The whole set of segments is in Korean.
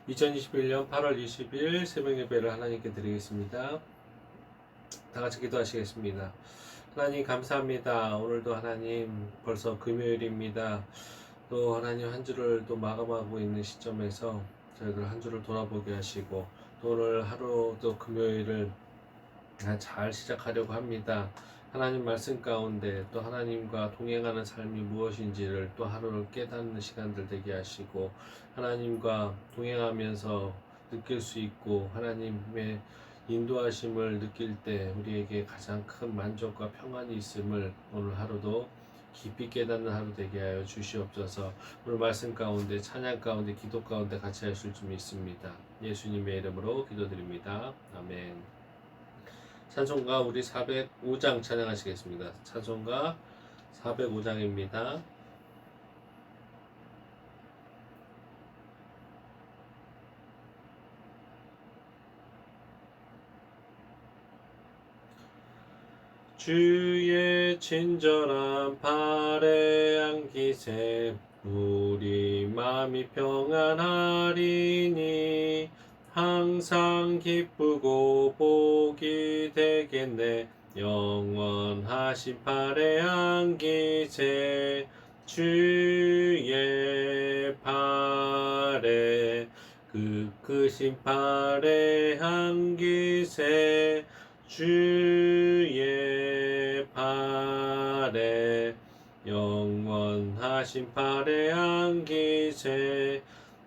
2021년 8월 20일 새벽 예배를 하나님께 드리겠습니다. 다 같이 기도하시겠습니다. 하나님 감사합니다. 오늘도 하나님 벌써 금요일입니다. 또 하나님 한 주를 또 마감하고 있는 시점에서 저희들 한 주를 돌아보게 하시고 또 오늘 하루 또 금요일을 잘 시작하려고 합니다. 하나님 말씀 가운데 또 하나님과 동행하는 삶이 무엇인지를 또 하루를 깨닫는 시간들 되게 하시고 하나님과 동행하면서 느낄 수 있고 하나님의 인도하심을 느낄 때 우리에게 가장 큰 만족과 평안이 있음을 오늘 하루도 깊이 깨닫는 하루 되게 하여 주시옵소서. 오늘 말씀 가운데 찬양 가운데 기도 가운데 같이 하실 줄 믿습니다. 예수님의 이름으로 기도드립니다. 아멘. 찬송가 우리 405장 찬양하시겠습니다. 찬송가 405장입니다. 주의 친절한 발에 안기세 우리 마음이 평안하리니 항상 기쁘고 복이 되겠네. 영원하신 발에 안기세 주의 발에 그 크신 발에 안기세 주의 발에 영원하신 발에 안기세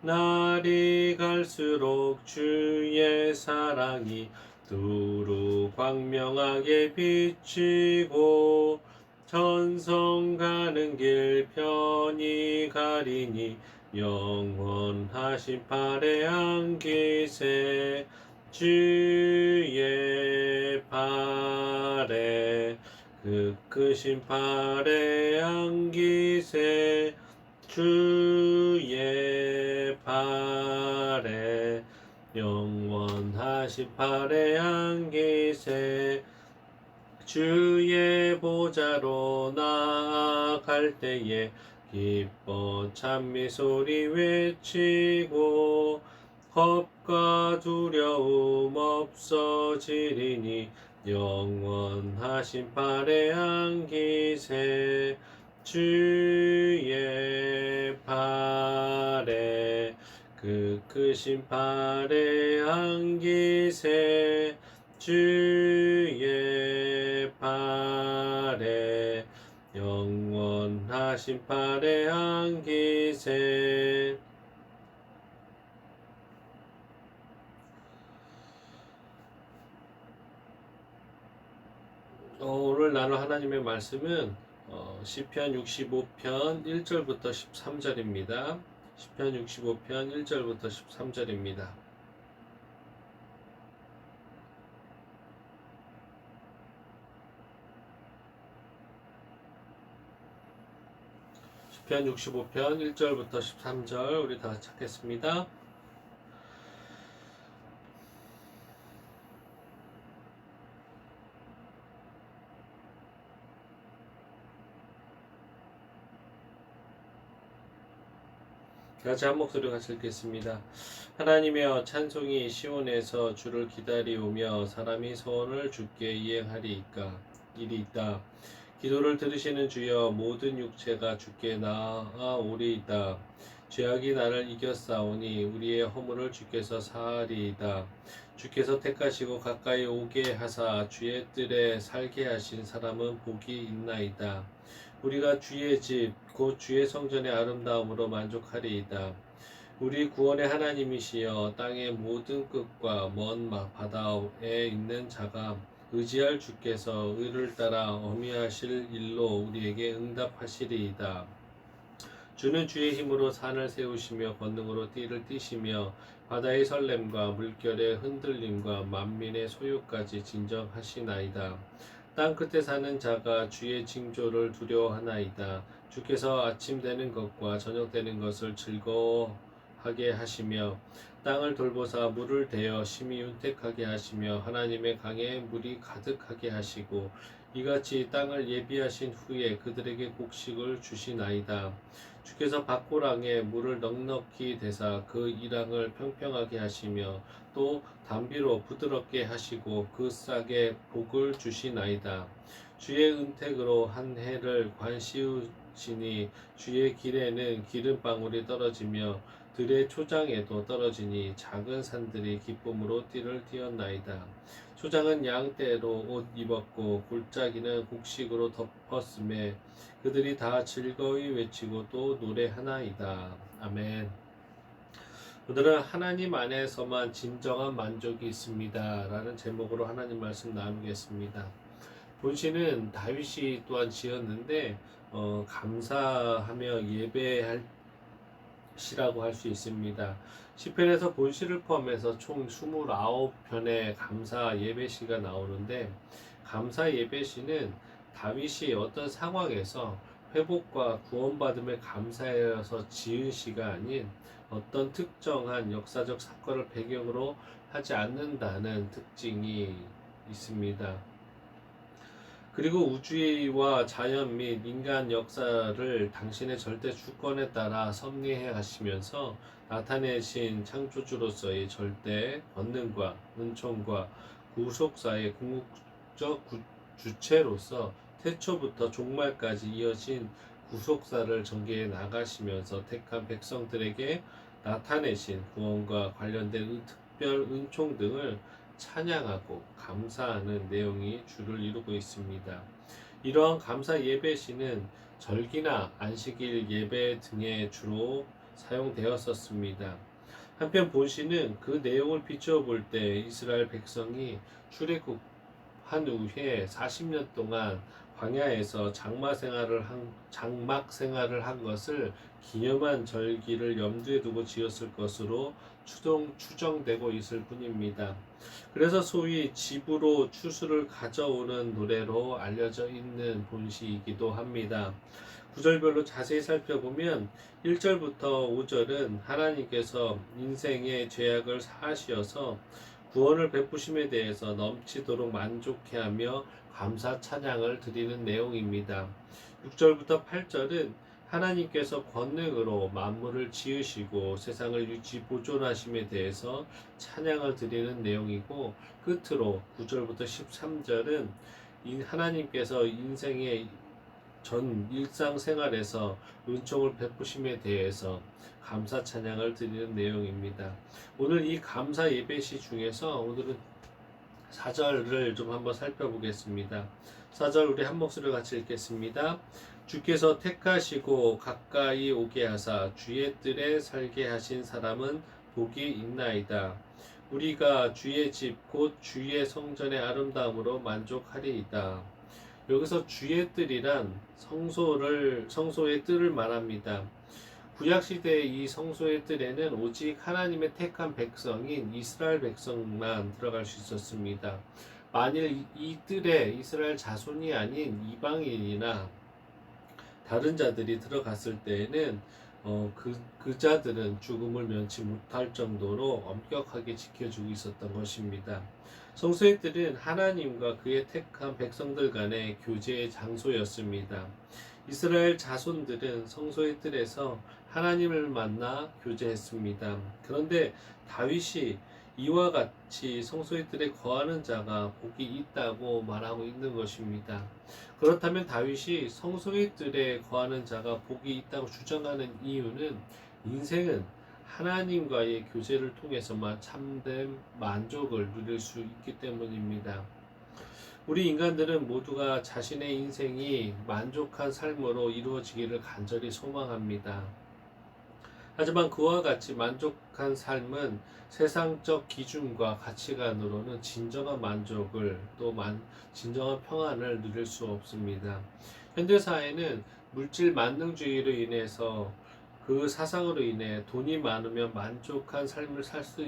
날이 갈수록 주의 사랑이 두루 광명하게 비치고 천성 가는 길 편히 가리니 영원하신 발에 안기세 주의 발에 그 크신 발에 안기세 주의 발에 영원하신 발에 안기세 주의 보좌로 나아갈 때에 기뻐 찬미 소리 외치고 겁과 두려움 없어지리니 영원하신 발에 안기세 주의 발에 그 크신 발에 안기세 주의 발에 영원하신 발에 안기세 오늘 나눌 하나님의 말씀은 시편 65편 1절부터 13절입니다. 시편 65편 1절부터 13절입니다. 시편 65편 1절부터 13절 우리 다 찾겠습니다. 같이 한 목소리 같이 읽겠습니다. 하나님이여 찬송이 시온에서 주를 기다리오며 사람이 소원을 주께 이행하리이까 이리이다. 기도를 들으시는 주여 모든 육체가 주께 나아오리이다. 죄악이 나를 이겼사오니 우리의 허물을 주께서 사하리이다. 주께서 택하시고 가까이 오게 하사 주의 뜰에 살게 하신 사람은 복이 있나이다. 우리가 주의 집 곧 주의 성전의 아름다움으로 만족하리이다. 우리 구원의 하나님이시여 땅의 모든 끝과 먼 바다에 있는 자가 의지할 주께서 의를 따라 어미하실 일로 우리에게 응답하시리이다. 주는 주의 힘으로 산을 세우시며 권능으로 띠를 띠시며 바다의 설렘과 물결의 흔들림과 만민의 소유까지 진정하시나이다. 땅 끝에 사는 자가 주의 징조를 두려워하나이다. 주께서 아침 되는 것과 저녁 되는 것을 즐거워하게 하시며 땅을 돌보사 물을 대어 심히 윤택하게 하시며 하나님의 강에 물이 가득하게 하시고 이같이 땅을 예비하신 후에 그들에게 곡식을 주시나이다. 주께서 밭고랑에 물을 넉넉히 대사 그 이랑을 평평하게 하시며 또 담비로 부드럽게 하시고 그 싹에 복을 주시나이다. 주의 은택으로 한 해를 관시우시니 주의 길에는 기름방울이 떨어지며 들의 초장에도 떨어지니 작은 산들이 기쁨으로 띠를 띄었나이다. 초장은 양떼로 옷 입었고 골짜기는 곡식으로 덮었음에 그들이 다 즐거이 외치고 또 노래하나이다. 아멘. 오늘은 하나님 안에서만 진정한 만족이 있습니다. 라는 제목으로 하나님 말씀 나누겠습니다. 본시는 다윗이 또한 지었는데 감사하며 예배할 시라고 할 수 있습니다. 시편에서 본시를 포함해서 총 29편의 감사 예배시가 나오는데 감사 예배시는 다윗이 어떤 상황에서 회복과 구원받음에 감사해서 지은 시가 아닌 어떤 특정한 역사적 사건을 배경으로 하지 않는다는 특징이 있습니다. 그리고 우주와 자연 및 인간 역사를 당신의 절대 주권에 따라 섭리해 가시면서 나타내신 창조주로서의 절대 권능과 은총과 구속사의 궁극적 주체로서 태초부터 종말까지 이어진 구속사를 전개해 나가시면서 택한 백성들에게 나타내신 구원과 관련된 특별 은총 등을 찬양하고 감사하는 내용이 주를 이루고 있습니다. 이러한 감사 예배시는 절기나 안식일 예배 등에 주로 사용되었었습니다. 한편 본시는 그 내용을 비추어 볼 때 이스라엘 백성이 출애굽한 후에 40년 동안 광야에서 장막 생활을 한 것을 기념한 절기를 염두에 두고 지었을 것으로 추정되고 있을 뿐입니다. 그래서 소위 집으로 추수를 가져오는 노래로 알려져 있는 본시이기도 합니다. 구절별로 자세히 살펴보면 1절부터 5절은 하나님께서 인생의 죄악을 사하시어서 구원을 베푸심에 대해서 넘치도록 만족해하며 감사 찬양을 드리는 내용입니다. 6절부터 8절은 하나님께서 권능으로 만물을 지으시고 세상을 유지 보존하심에 대해서 찬양을 드리는 내용이고 끝으로 9절부터 13절은 하나님께서 인생의 전 일상생활에서 은총을 베푸심에 대해서 감사 찬양을 드리는 내용입니다. 오늘 이 감사 예배시 중에서 오늘은 4절을 좀 한번 살펴보겠습니다. 4절 우리 한 목소리로 같이 읽겠습니다. 주께서 택하시고 가까이 오게 하사 주의 뜰에 살게 하신 사람은 복이 있나이다. 우리가 주의 집 곧 주의 성전의 아름다움으로 만족하리이다. 여기서 주의 뜰이란 성소의 뜰을 말합니다. 구약시대의 이 성소의 뜰에는 오직 하나님의 택한 백성인 이스라엘 백성만 들어갈 수 있었습니다. 만일 이 뜰에 이스라엘 자손이 아닌 이방인이나 다른 자들이 들어갔을 때에는 그 자들은 죽음을 면치 못할 정도로 엄격하게 지켜주고 있었던 것입니다. 성소의 뜰은 하나님과 그의 택한 백성들 간의 교제의 장소였습니다. 이스라엘 자손들은 성소의 뜰에서 하나님을 만나 교제했습니다. 그런데 다윗이 이와 같이 성소의 뜰에 거하는 자가 복이 있다고 말하고 있는 것입니다. 그렇다면 다윗이 성소의 뜰에 거하는 자가 복이 있다고 주장하는 이유는 인생은 하나님과의 교제를 통해서만 참된 만족을 누릴 수 있기 때문입니다. 우리 인간들은 모두가 자신의 인생이 만족한 삶으로 이루어지기를 간절히 소망합니다. 하지만 그와 같이 만족한 삶은 세상적 기준과 가치관으로는 진정한 만족을 진정한 평안을 누릴 수 없습니다. 현대사회는 물질 만능주의로 인해서 그 사상으로 인해 돈이 많으면 만족한 삶을 살 수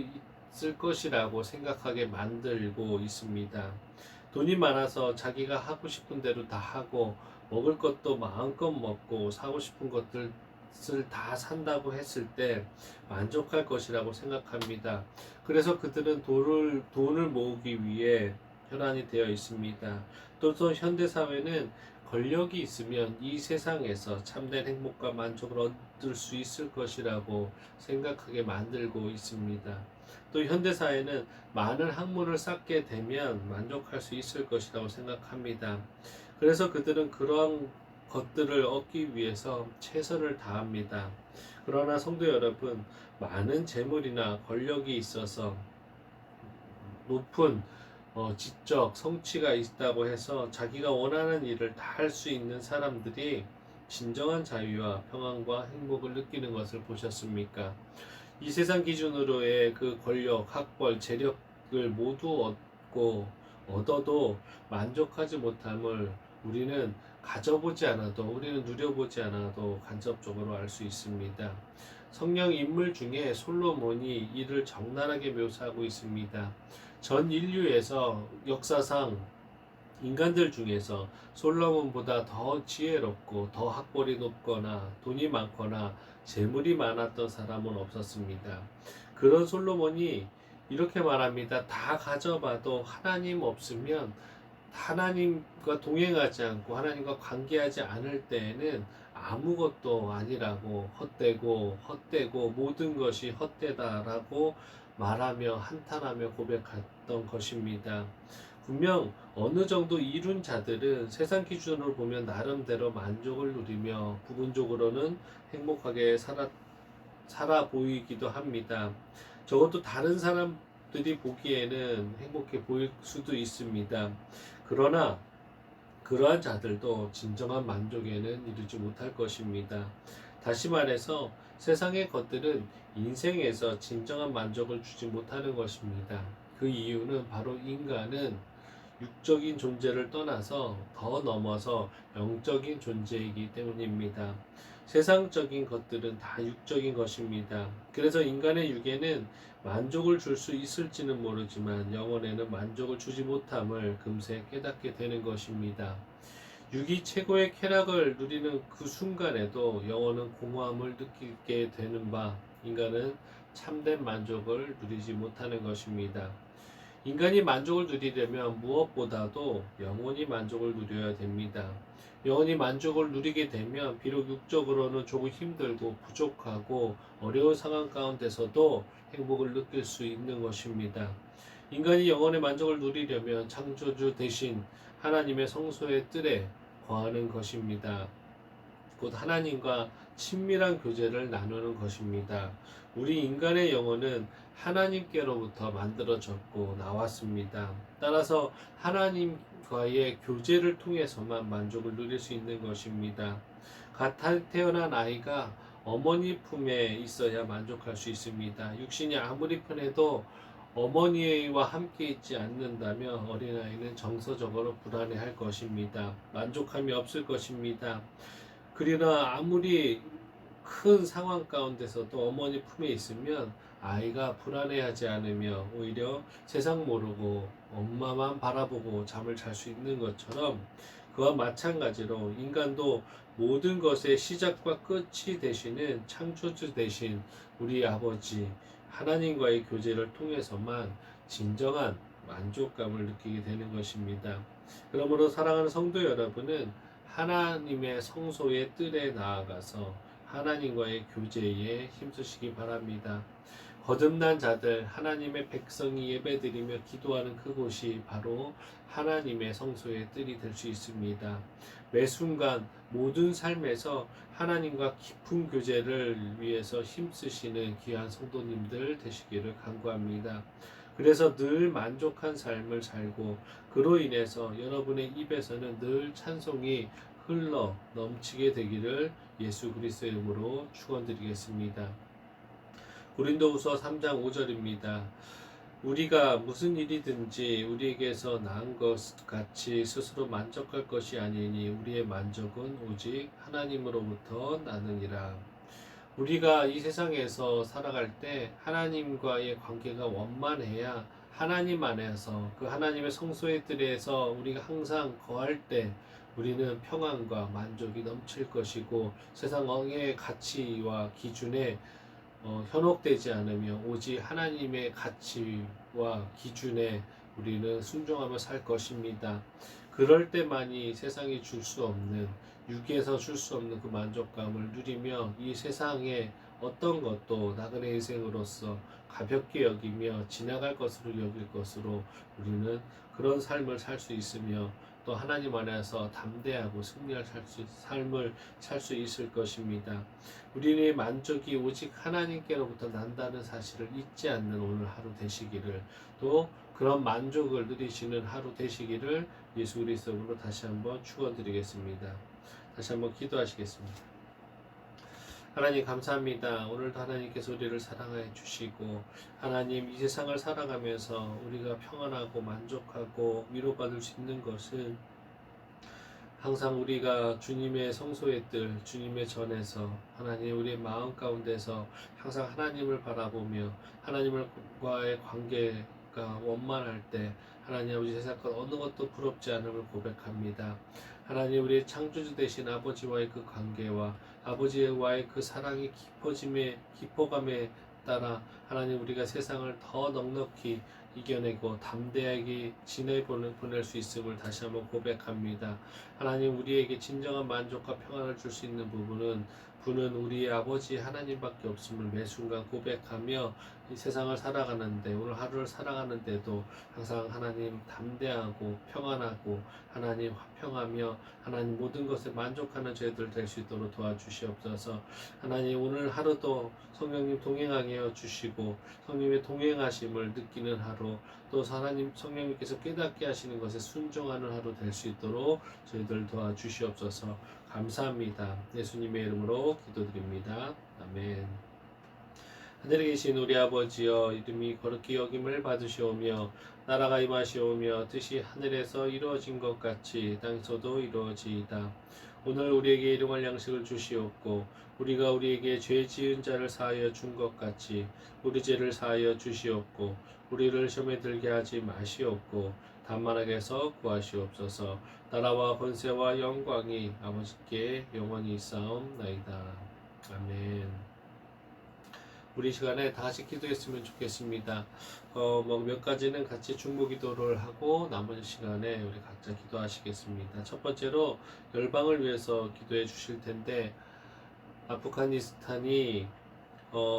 있을 것이라고 생각하게 만들고 있습니다. 돈이 많아서 자기가 하고 싶은 대로 다 하고 먹을 것도 마음껏 먹고 사고 싶은 것들 다 산다고 했을 때 만족할 것이라고 생각합니다. 그래서 그들은 돈을 모으기 위해 혈안이 되어 있습니다. 또 현대사회는 권력이 있으면 이 세상에서 참된 행복과 만족을 얻을 수 있을 것이라고 생각하게 만들고 있습니다. 또 현대사회는 많은 학문을 쌓게 되면 만족할 수 있을 것이라고 생각합니다. 그래서 그들은 그러한 것들을 얻기 위해서 최선을 다합니다. 그러나 성도 여러분, 많은 재물이나 권력이 있어서 높은 지적, 성취가 있다고 해서 자기가 원하는 일을 다 할 수 있는 사람들이 진정한 자유와 평안과 행복을 느끼는 것을 보셨습니까? 이 세상 기준으로의 그 권력, 학벌, 재력을 모두 얻어도 만족하지 못함을 우리는 가져보지 않아도, 우리는 누려보지 않아도 간접적으로 알 수 있습니다. 성경 인물 중에 솔로몬이 이를 적나라하게 묘사하고 있습니다. 전 인류에서 역사상 인간들 중에서 솔로몬보다 더 지혜롭고 더 학벌이 높거나 돈이 많거나 재물이 많았던 사람은 없었습니다. 그런 솔로몬이 이렇게 말합니다. 다 가져봐도 하나님 없으면, 하나님과 동행하지 않고 하나님과 관계하지 않을 때에는 아무것도 아니라고, 헛되고 모든 것이 헛되다라고 말하며 한탄하며 고백했던 것입니다. 분명 어느 정도 이룬 자들은 세상 기준으로 보면 나름대로 만족을 누리며 부분적으로는 행복하게 살아 보이기도 합니다. 적어도 다른 사람들이 보기에는 행복해 보일 수도 있습니다. 그러나 그러한 자들도 진정한 만족에는 이르지 못할 것입니다. 다시 말해서 세상의 것들은 인생에서 진정한 만족을 주지 못하는 것입니다. 그 이유는 바로 인간은 육적인 존재를 떠나서 더 넘어서 영적인 존재이기 때문입니다. 세상적인 것들은 다 육적인 것입니다. 그래서 인간의 육에는 만족을 줄 수 있을지는 모르지만 영혼에는 만족을 주지 못함을 금세 깨닫게 되는 것입니다. 육이 최고의 쾌락을 누리는 그 순간에도 영혼은 공허함을 느끼게 되는 바, 인간은 참된 만족을 누리지 못하는 것입니다. 인간이 만족을 누리려면 무엇보다도 영혼이 만족을 누려야 됩니다. 영혼이 만족을 누리게 되면 비록 육적으로는 조금 힘들고 부족하고 어려운 상황 가운데서도 행복을 느낄 수 있는 것입니다. 인간이 영혼의 만족을 누리려면 창조주 대신 하나님의 성소의 뜰에 거하는 것입니다. 곧 하나님과 친밀한 교제를 나누는 것입니다. 우리 인간의 영혼은 하나님께로부터 만들어졌고 나왔습니다. 따라서 하나님과의 교제를 통해서만 만족을 누릴 수 있는 것입니다. 갓 태어난 아이가 어머니 품에 있어야 만족할 수 있습니다. 육신이 아무리 편해도 어머니와 함께 있지 않는다면 어린아이는 정서적으로 불안해할 것입니다. 만족함이 없을 것입니다. 그러나 아무리 큰 상황 가운데서도 어머니 품에 있으면 아이가 불안해하지 않으며 오히려 세상 모르고 엄마만 바라보고 잠을 잘 수 있는 것처럼, 그와 마찬가지로 인간도 모든 것의 시작과 끝이 되시는 창조주 되신 우리 아버지 하나님과의 교제를 통해서만 진정한 만족감을 느끼게 되는 것입니다. 그러므로 사랑하는 성도 여러분은 하나님의 성소의 뜰에 나아가서 하나님과의 교제에 힘쓰시기 바랍니다. 거듭난 자들, 하나님의 백성이 예배드리며 기도하는 그곳이 바로 하나님의 성소의 뜰이 될 수 있습니다. 매 순간 모든 삶에서 하나님과 깊은 교제를 위해서 힘쓰시는 귀한 성도님들 되시기를 간구합니다. 그래서 늘 만족한 삶을 살고 그로 인해서 여러분의 입에서는 늘 찬송이 흘러 넘치게 되기를 예수 그리스도의 이름으로 축원드리겠습니다. 고린도후서 3장 5절입니다. 우리가 무슨 일이든지 우리에게서 나은 것 같이 스스로 만족할 것이 아니니 우리의 만족은 오직 하나님으로부터 나느니라. 우리가 이 세상에서 살아갈 때 하나님과의 관계가 원만해야 하나님 안에서 그 하나님의 성소의 뜰에서 우리가 항상 거할 때 우리는 평안과 만족이 넘칠 것이고 세상의 가치와 기준에 현혹되지 않으며 오직 하나님의 가치와 기준에 우리는 순종하며 살 것입니다. 그럴 때만이 세상이 줄 수 없는, 육에서 줄 수 없는 그 만족감을 누리며 이 세상의 어떤 것도 나그네 인생으로서 가볍게 여기며 지나갈 것으로 여길 것으로 우리는 그런 삶을 살 수 있으며 또 하나님 안에서 담대하고 승리할 삶을 살 수 있을 것입니다. 우리의 만족이 오직 하나님께로부터 난다는 사실을 잊지 않는 오늘 하루 되시기를, 또 그런 만족을 누리시는 하루 되시기를 예수 그리스도로 다시 한번 축원드리겠습니다. 다시 한번 기도하시겠습니다. 하나님 감사합니다. 오늘도 하나님께서 우리를 사랑해 주시고, 하나님 이 세상을 살아가면서 우리가 평안하고 만족하고 위로받을 수 있는 것은 항상 우리가 주님의 성소의 뜰, 주님의 전에서 하나님 우리의 마음 가운데서 항상 하나님을 바라보며 하나님과의 관계가 원만할 때 하나님 아버지 세상 것 어느 것도 부럽지 않음을 고백합니다. 하나님 우리의 창조주 되신 아버지와의 그 관계와 아버지와의 그 사랑이 깊어감에 따라 하나님 우리가 세상을 더 넉넉히 이겨내고 담대하게 보낼 수 있음을 다시 한번 고백합니다. 하나님 우리에게 진정한 만족과 평안을 줄 수 있는 부분은 우리의 아버지 하나님밖에 없음을 매 순간 고백하며 이 세상을 살아가는데, 오늘 하루를 살아가는데도 항상 하나님 담대하고 평안하고 하나님 화평하며 하나님 모든 것에 만족하는 저희들 될 수 있도록 도와주시옵소서. 하나님 오늘 하루도 성령님 동행하게 해주시고 성령님의 동행하심을 느끼는 하루, 또 하나님 성령님께서 깨닫게 하시는 것에 순종하는 하루 될 수 있도록 저희들 도와주시옵소서. 감사합니다. 예수님의 이름으로 기도드립니다. 아멘. 하늘에 계신 우리 아버지여, 이름이 거룩히 여김을 받으시오며 나라가 임하시오며 뜻이 하늘에서 이루어진 것 같이 땅에서도 이루어지이다. 오늘 우리에게 일용할 양식을 주시옵고 우리가 우리에게 죄 지은 자를 사하여 준 것 같이 우리 죄를 사하여 주시옵고 우리를 시험에 들게 하지 마시옵고 다만 악에서 구하시옵소서. 나라와 권세와 영광이 아버지께 영원히 있사옵나이다. 아멘. 우리 시간에 다 같이 기도했으면 좋겠습니다. 몇 가지는 같이 중보 기도를 하고 남은 시간에 우리 각자 기도하시겠습니다. 첫 번째로 열방을 위해서 기도해 주실 텐데, 아프가니스탄이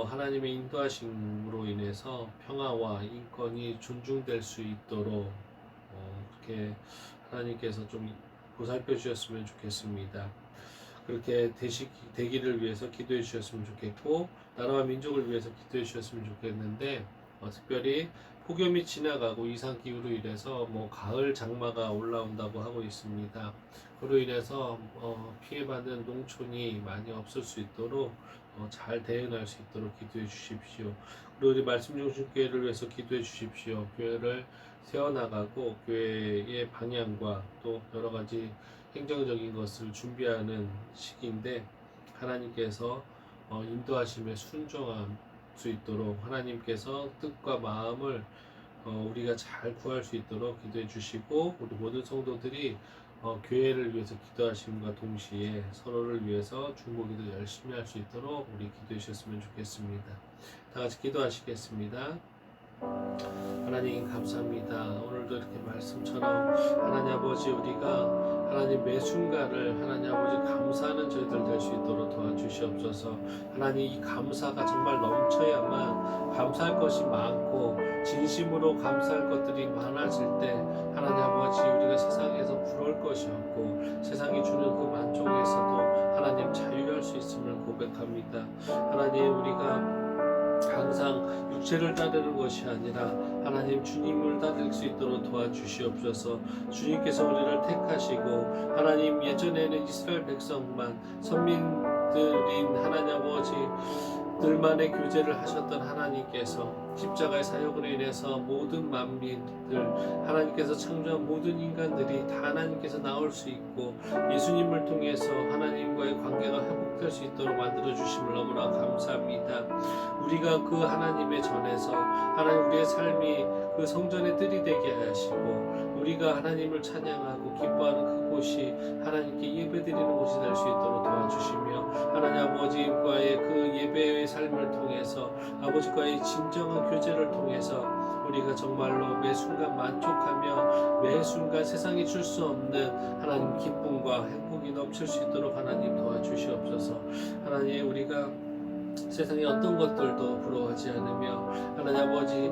하나님의 인도하심으로 인해서 평화와 인권이 존중될 수 있도록 그렇게 하나님께서 좀 보살펴 주셨으면 좋겠습니다. 그렇게 되기를 위해서 기도해 주셨으면 좋겠고, 나라와 민족을 위해서 기도해 주셨으면 좋겠는데, 특별히 폭염이 지나가고 이상기후로 인해서 가을 장마가 올라온다고 하고 있습니다. 그로 인해서 피해받는 농촌이 많이 없을 수 있도록 잘 대응할 수 있도록 기도해 주십시오. 그리고 우리 말씀중심교회를 위해서 기도해 주십시오. 교회를 세워나가고 교회의 방향과 또 여러 가지 행정적인 것을 준비하는 시기인데, 하나님께서 인도하심에 순종할 수 있도록 하나님께서 뜻과 마음을 우리가 잘 구할 수 있도록 기도해 주시고, 우리 모든 성도들이 교회를 위해서 기도하심과 동시에 서로를 위해서 중보기도 열심히 할 수 있도록 우리 기도해 주셨으면 좋겠습니다. 다 같이 기도하시겠습니다. 하나님 감사합니다. 오늘도 이렇게 말씀처럼 하나님 아버지 우리가 하나님 매 순간을 하나님 아버지 감사하는 저희들 될 수 있도록 도와주시옵소서. 하나님 이 감사가 정말 넘쳐야만 감사할 것이 많고 진심으로 감사할 것들이 많아질 때 하나님 아버지 우리가 세상에서 부러울 것이 없고 세상이 주는 그 만족에서도 하나님 자유할 수 있음을 고백합니다. 하나님 우리가 항상 육체를 따르는 것이 아니라 하나님 주님을 따를 수 있도록 도와주시옵소서. 주님께서 우리를 택하시고 하나님 예전에는 이스라엘 백성만 선민들인 하나님 아버지 들만의 교제를 하셨던 하나님께서 십자가의 사역으로 인해서 모든 만민들 하나님께서 창조한 모든 인간들이 다 하나님께서 나올 수 있고 예수님을 통해서 하나님과의 관계가 회복될 수 있도록 만들어 주심을 너무나 감사합니다. 우리가 그 하나님의 전에서 하나님 우리의 삶이 그 성전의 뜰이 되게 하시고 우리가 하나님을 찬양하고 기뻐하는 그곳이 하나님께 예배드리는 곳이 될 수 있도록 도와주시며 하나님 아버지과의 그 예배의 삶을 통해서 아버지과의 진정한 교제를 통해서 우리가 정말로 매 순간 만족하며 매 순간 세상이 줄 수 없는 하나님 기쁨과 행복이 넘칠 수 있도록 하나님 도와주시옵소서. 하나님 우리가 세상의 어떤 것들도 부러워하지 않으며 하나님 아버지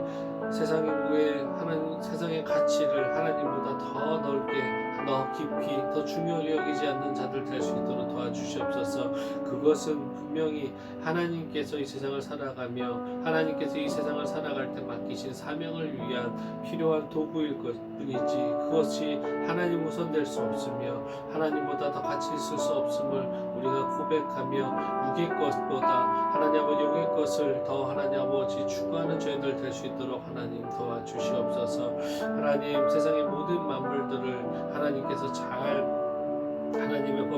세상의 가치를 하나님보다 더 넓게 더 깊이 더 중요하게 여기지 않는 자들 될 수 있도록 도와주시옵소서. 그것은 분명히 하나님께서 이 세상을 살아가며 하나님께서 이 세상을 살아갈 때 맡기신 사명을 위한 필요한 도구일 뿐이지 그것이 하나님 우선 될 수 없으며 하나님보다 더 가치 있을 수 없음을 우리가 고백하며 육의 것보다 하나님 아버지 영의 것을 더 하나님 아버지 추구하는 저희들 될 수 있도록 하나님 도와주시옵소서. 하나님 세상의 모든 만물들을 하나님께서 잘 하나님의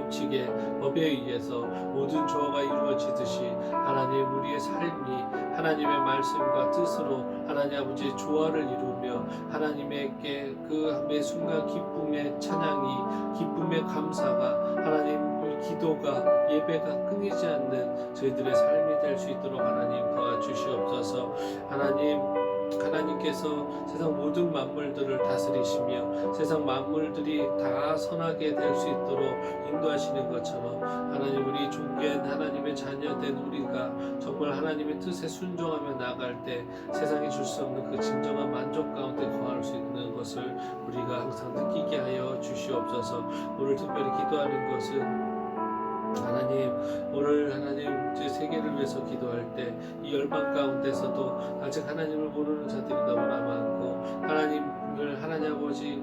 법에 의해서 모든 조화가 이루어지듯이 하나님 우리의 삶이 하나님의 말씀과 뜻으로 하나님 아버지의 조화를 이루며 하나님에게 그 매 순간 기쁨의 찬양이 기쁨의 감사가 하나님 우리 기도가 예배가 끊이지 않는 저희들의 삶이 될 수 있도록 하나님 도와주시옵소서. 하나님께서 세상 모든 만물들을 다스리시며 세상 만물들이 다 선하게 될 수 있도록 인도하시는 것처럼 하나님 우리 존귀한 하나님의 자녀된 우리가 정말 하나님의 뜻에 순종하며 나갈 때 세상이 줄 수 없는 그 진정한 만족 가운데 거할 수 있는 것을 우리가 항상 느끼게 하여 주시옵소서. 오늘 특별히 기도하는 것은 하나님 오늘 하나님 제 세계를 위해서 기도할 때 이 열방 가운데서도 아직 하나님을 모르는 자들이 너무나 많고 하나님을 하나님 아버지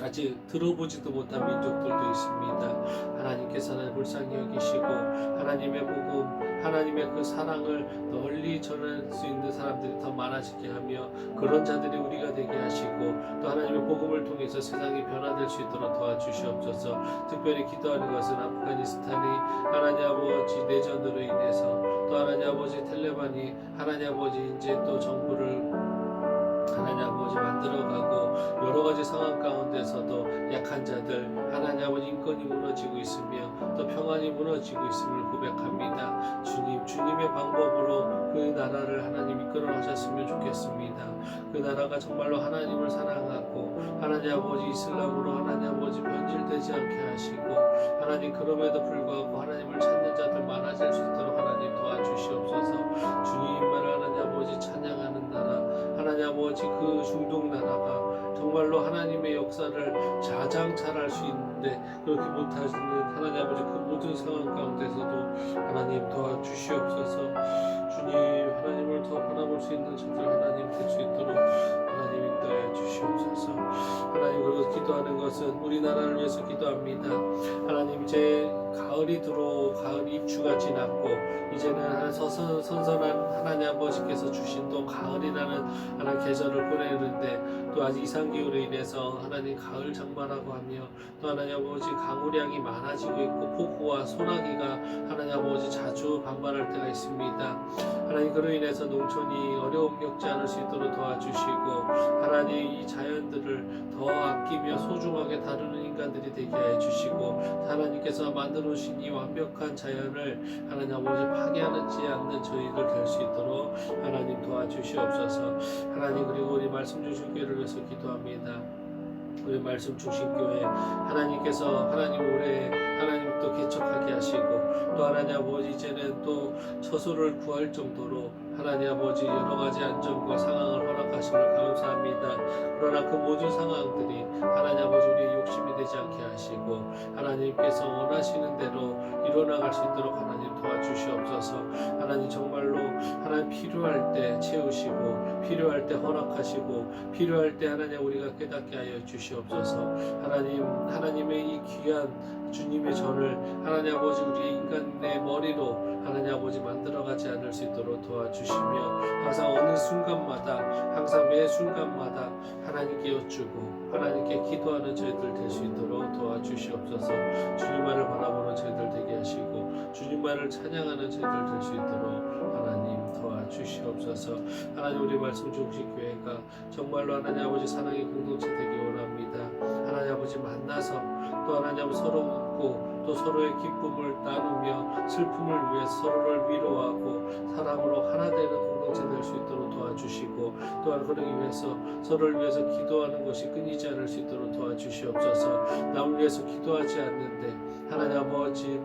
아직 들어보지도 못한 민족들도 있습니다. 하나님께서는 불쌍히 여기시고 하나님의 복음 하나님의 그 사랑을 널리 전할 수 있는 사람들이 더 많아지게 하며 그런 자들이 우리가 되게 하시고 또 하나님의 복음을 통해서 세상이 변화될 수 있도록 도와주시옵소서. 특별히 기도하는 것은 아프가니스탄이 하나님 아버지 내전으로 인해서 또 하나님 아버지 텔레반이 하나님 아버지 이제 또 정부를 하나님 아버지 만들어가고 여러가지 상황 가운데서도 약한 자들 하나님 아버지 인권이 무너지고 있으며 또 평안이 무너지고 있음을 고백합니다. 주님의 방법으로 그 나라를 하나님 이끌어 가셨으면 좋겠습니다. 그 나라가 정말로 하나님을 사랑하고 하나님 아버지 이슬람으로 하나님 아버지 변질되지 않게 하시고 하나님 그럼에도 불구하고 하나님을 찾는 자들 많아질 수 있도록 하나님 도와주시옵소서. 주님만을 하나님 아버지 찬양하는 나라 하나님 아버지 그 중동 나라가 정말로 하나님의 역사를 자장찰할 수 있는데 그렇게 못하시는 하나님 아버지 그 모든 상황 가운데서도 하나님 도와주시옵소서. 주님 하나님을 더 바라볼 수 있는 자들 하나님 될 수 있도록 하나님 인도해 주시옵소서. 하나님 그리고 기도하는 것은 우리나라를 위해서 기도합니다. 하나님 이제 가을이 가을 입추가 지났고 이제는 선선한 하나님 아버지께서 주신 또 가을이라는 하나님 계절을 보내는데 또 아직 이상기후로 인해서 하나님 가을 장마라고 하며 또 하나님 아버지 강우량이 많아지고 있고 폭우와 소나기가 하나님 아버지 자주 반발할 때가 있습니다. 하나님 그로 인해서 농촌이 어려움 겪지 않을 수 있도록 도와주시고 하나님 이 자연들을 더 아끼며 소중하게 다루는 인간들이 되게 해주시고 하나님께서 만들어 주신 이 완벽한 자연을 하나님 아버지 파괴하지 않는 저희들 될 수 있도록 하나님 도와주시옵소서. 하나님 그리고 우리 말씀 주신 교회를 위해서 기도합니다. 우리 말씀 주신 교회 하나님께서 하나님 올해 하나님 또 개척하게 하시고 또 하나님 아버지 이제는 또 처소를 구할 정도로 하나님 아버지 여러 가지 안전과 상황을 허락하심을 감사합니다. 그러나 그 모든 상황들이 하나님 아버지 우리의 욕심이 되지 않게 하시고 하나님께서 원하시는 대로 이뤄나갈 수 있도록 하나님 도와주시옵소서. 하나님 정말로 하나님 필요할 때 채우시고 필요할 때 허락하시고 필요할 때 하나님 우리가 깨닫게 하여 주시옵소서. 하나님의 이 귀한 주님의 전을 하나님 아버지 우리 인간의 머리로 하나님 아버지 만들어가지 않을 수 있도록 도와주시며 항상 어느 순간마다 항상 매 순간마다 하나님께 여쭈고 하나님께 기도하는 저희들 될 수 있도록 도와주시옵소서. 주님만을 바라보는 저희들 되게 하시고 주님만을 찬양하는 저희들 될 수 있도록 하나님 주시옵소서. 하나님 우리 말씀 중심교회가 정말로 하나님 아버지 사랑의 공동체 되기 원합니다. 하나님 아버지 만나서 또 하나님 아버지 서로 웃고 또 서로의 기쁨을 나누며 슬픔을 위해서 서로를 위로하고 사랑으로 하나 되는 공동체 될 수 있도록 도와주시고 또한 그러기 위해서 서로를 위해서 기도하는 것이 끊이지 않을 수 있도록 도와주시옵소서. 남을 위해서 기도하지 않는데 하나님 아버지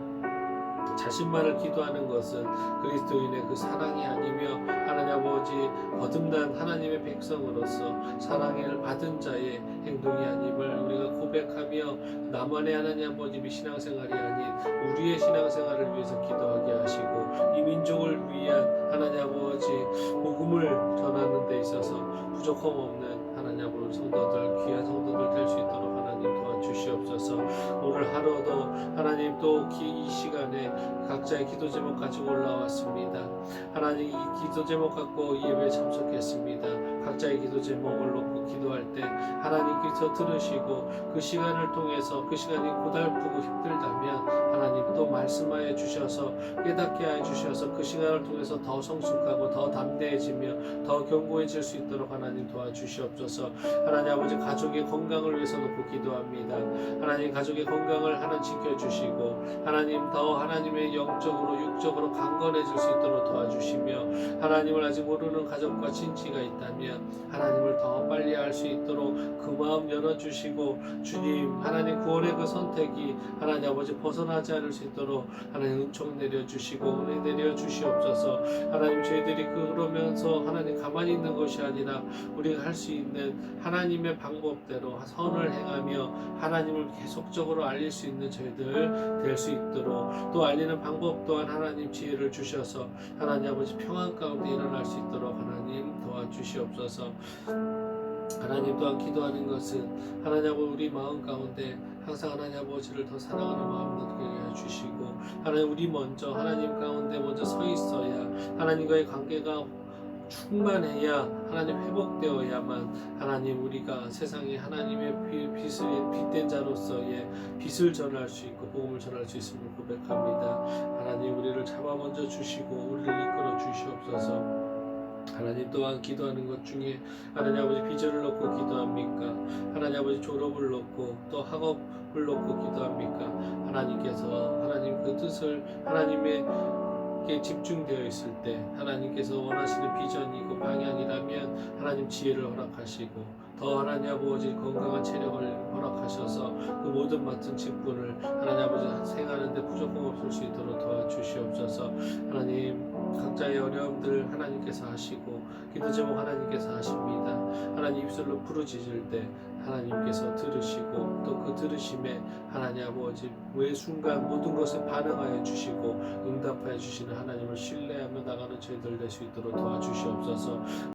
자신만을 기도하는 것은 그리스도인의 그 사랑이 아니며 하나님 아버지 거듭난 하나님의 백성으로서 사랑을 받은 자의 행동이 아님을 우리가 고백하며 나만의 하나님 아버지의 신앙생활이 아닌 우리의 신앙생활을 위해서 기도하게 하시고 이 민족을 위한 하나님 아버지 복음을 전하는 데 있어서 부족함 없는 하나님 아버지 성도들 귀한 성도들 될 수 있도록 하나님 도와주시옵소서. 오늘 하루도 하나님 또 이 시간에 각자의 기도 제목 가지고 올라왔습니다. 하나님 이 기도 제목 갖고 이 예배에 참석했습니다. 각자의 기도 제목을 놓고 기도할 때 하나님께서 들으시고 그 시간을 통해서 그 시간이 고달프고 힘들다면 하나님 또 말씀하여 주셔서 깨닫게 하여 주셔서 그 시간을 통해서 더 성숙하고 더 담대해지며 더 견고해질 수 있도록 하나님 도와주시옵소서. 하나님 아버지 가족의 건강을 위해서 놓고 기도합니다. 하나님 가족의 건강을 하나님 지켜주시고 하나님 더 하나님의 영적으로 육적으로 강건해질 수 있도록 도와주시며 하나님을 아직 모르는 가족과 친지가 있다면 하나님을 더 빨리 알 수 있도록 그 마음 열어주시고 주님 하나님 구원의 그 선택이 하나님 아버지 벗어나지 않을 수 있도록 하나님 은총 내려주시고 은혜 내려주시옵소서. 하나님 저희들이 그러면서 하나님 가만히 있는 것이 아니라 우리가 할 수 있는 하나님의 방법대로 선을 행하며 하나님을 계속적으로 알릴 수 있는 저희들 될 수 있도록 또 알리는 방법 또한 하나님 지혜를 주셔서 하나님 아버지 평안 가운데 일어날 수 있도록 하나님 도와주시옵소서. 하나님 또한 기도하는 것은 하나님 아버지 우리 마음 가운데 항상 하나님 아버지를 더 사랑하는 마음 느끼게 해주시고 하나님 우리 먼저 하나님 가운데 먼저 서 있어야 하나님과의 관계가 충만해야 하나님 회복되어야만 하나님 우리가 세상에 하나님의 빛된 자로서의 빛을 전할 수 있고 복음을 전할 수 있음을 고백합니다. 하나님 우리를 잡아 먼저 주시고 우리를 이끌어 주시옵소서. 하나님 또한 기도하는 것 중에 하나님 아버지 비전을 놓고 기도합니까? 하나님 아버지 졸업을 놓고 또 학업을 놓고 기도합니까? 하나님께서 하나님 그 뜻을 하나님의 집중되어 있을 때 하나님께서 원하시는 비전이고 방향이라면 하나님 지혜를 허락하시고 더 하나님 아버지 건강한 체력을 허락하셔서 그 모든 맡은 직분을 하나님 아버지 행하는데 부족함 없을 수 있도록 도와주시옵소서. 하나님 각자의 어려움들 하나님께서 하시고 기도 제목 하나님께서 하십니다. 하나님 입술로 부르짖을 때 하나님께서 들으시고 또 그 들으심에 하나님 아버지 매 순간 모든 것에 반응하여 주시고 응답하여 주시는 하나님을 신뢰하며 나가는 저희들 될 수 있도록 도와주시옵소서.